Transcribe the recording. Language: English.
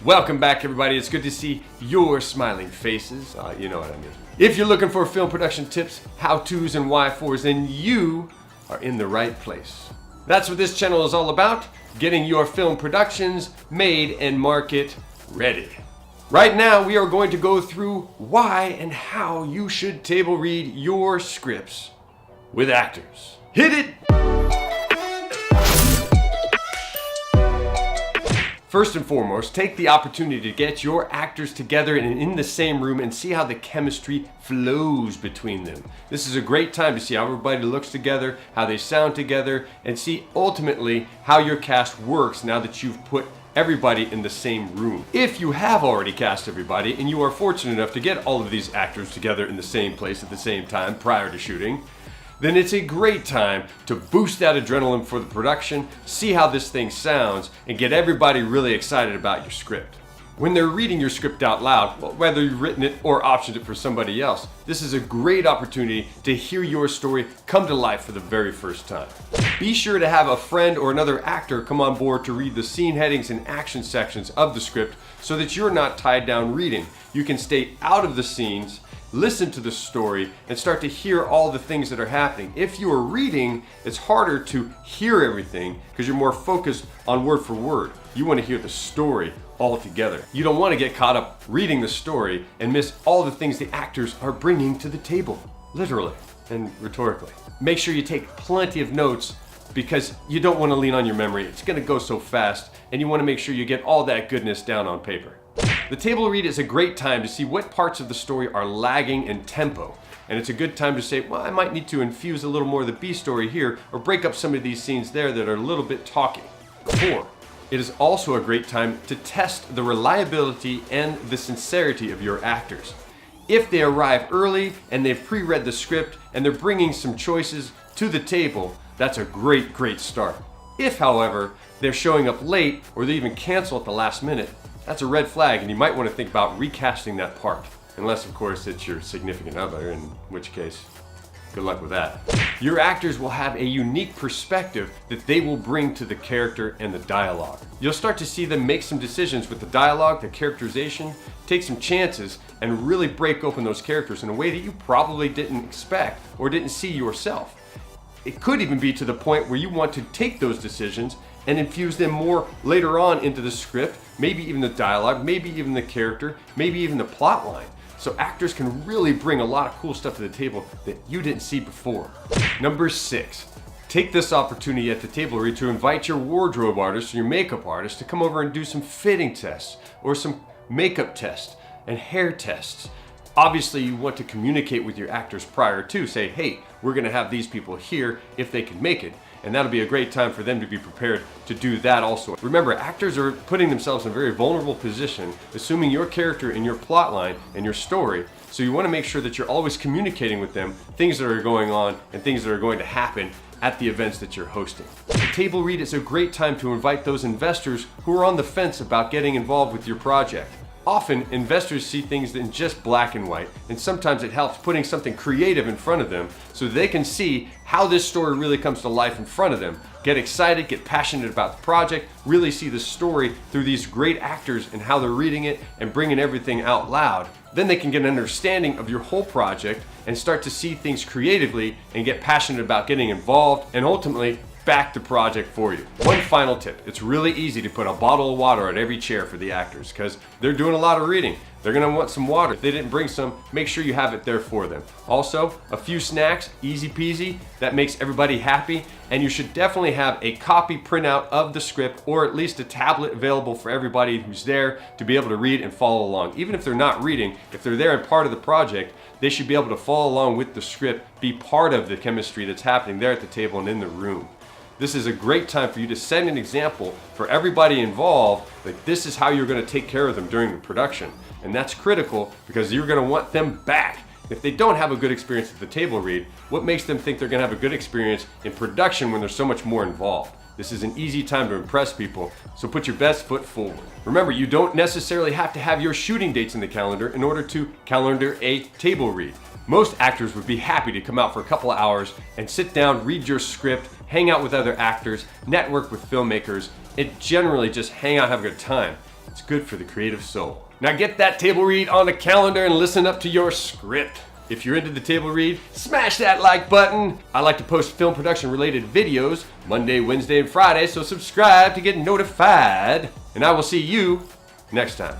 Welcome back, everybody. It's good to see your smiling faces. You know what I mean. If you're looking for film production tips, how-tos, and why-fors, then you are in the right place. That's what this channel is all about, getting your film productions made and market ready. Right now, we are going to go through why and how you should table read your scripts with actors. Hit it! First and foremost, take the opportunity to get your actors together and in the same room and see how the chemistry flows between them. This is a great time to see how everybody looks together, how they sound together, and see ultimately how your cast works now that you've put everybody in the same room. If you have already cast everybody and you are fortunate enough to get all of these actors together in the same place at the same time prior to shooting, then it's a great time to boost that adrenaline for the production, see how this thing sounds, and get everybody really excited about your script. When they're reading your script out loud, well, whether you've written it or optioned it for somebody else, this is a great opportunity to hear your story come to life for the very first time. Be sure to have a friend or another actor come on board to read the scene headings and action sections of the script so that you're not tied down reading. You can stay out of the scenes, listen to the story, and start to hear all the things that are happening. If you are reading, it's harder to hear everything because you're more focused on word for word. You want to hear the story all together. You don't want to get caught up reading the story and miss all the things the actors are bringing to the table, literally and rhetorically. Make sure you take plenty of notes because you don't want to lean on your memory. It's going to go so fast, and you want to make sure you get all that goodness down on paper. The table read is a great time to see what parts of the story are lagging in tempo. And it's a good time to say, well, I might need to infuse a little more of the B story here or break up some of these scenes there that are a little bit talky. 4. It is also a great time to test the reliability and the sincerity of your actors. If they arrive early and they've pre-read the script and they're bringing some choices to the table, that's a great start. If, however, they're showing up late or they even cancel at the last minute, that's a red flag, and you might want to think about recasting that part. Unless, of course, it's your significant other, in which case, good luck with that. Your actors will have a unique perspective that they will bring to the character and the dialogue. You'll start to see them make some decisions with the dialogue, the characterization, take some chances, and really break open those characters in a way that you probably didn't expect or didn't see yourself. It could even be to the point where you want to take those decisions and infuse them more later on into the script, maybe even the dialogue, maybe even the character, maybe even the plot line. So actors can really bring a lot of cool stuff to the table that you didn't see before. Number 6, take this opportunity at the table read to invite your wardrobe artist or your makeup artist to come over and do some fitting tests or some makeup tests and hair tests. Obviously, you want to communicate with your actors prior to, say, hey, we're gonna have these people here if they can make it. And that'll be a great time for them to be prepared to do that also. Remember, actors are putting themselves in a very vulnerable position, assuming your character and your plot line and your story. So you want to make sure that you're always communicating with them things that are going on and things that are going to happen at the events that you're hosting. The table read is a great time to invite those investors who are on the fence about getting involved with your project. Often, investors see things in just black and white, and sometimes it helps putting something creative in front of them so they can see how this story really comes to life in front of them. Get excited, get passionate about the project, really see the story through these great actors and how they're reading it and bringing everything out loud. Then they can get an understanding of your whole project and start to see things creatively and get passionate about getting involved and ultimately back the project for you. One final tip, it's really easy to put a bottle of water at every chair for the actors because they're doing a lot of reading. They're gonna want some water. If they didn't bring some, make sure you have it there for them. Also, a few snacks, easy peasy, that makes everybody happy, and you should definitely have a copy printout of the script or at least a tablet available for everybody who's there to be able to read and follow along. Even if they're not reading, if they're there and part of the project, they should be able to follow along with the script, be part of the chemistry that's happening there at the table and in the room. This is a great time for you to set an example for everybody involved, like this is how you're going to take care of them during the production. And that's critical because you're going to want them back. If they don't have a good experience at the table read, what makes them think they're going to have a good experience in production when there's so much more involved? This is an easy time to impress people, so put your best foot forward. Remember, you don't necessarily have to have your shooting dates in the calendar in order to calendar a table read. Most actors would be happy to come out for a couple of hours and sit down, read your script, hang out with other actors, network with filmmakers, and generally just hang out, have a good time. It's good for the creative soul. Now get that table read on the calendar and listen up to your script. If you're into the table read, smash that like button. I like to post film production related videos Monday, Wednesday, and Friday, so subscribe to get notified. And I will see you next time.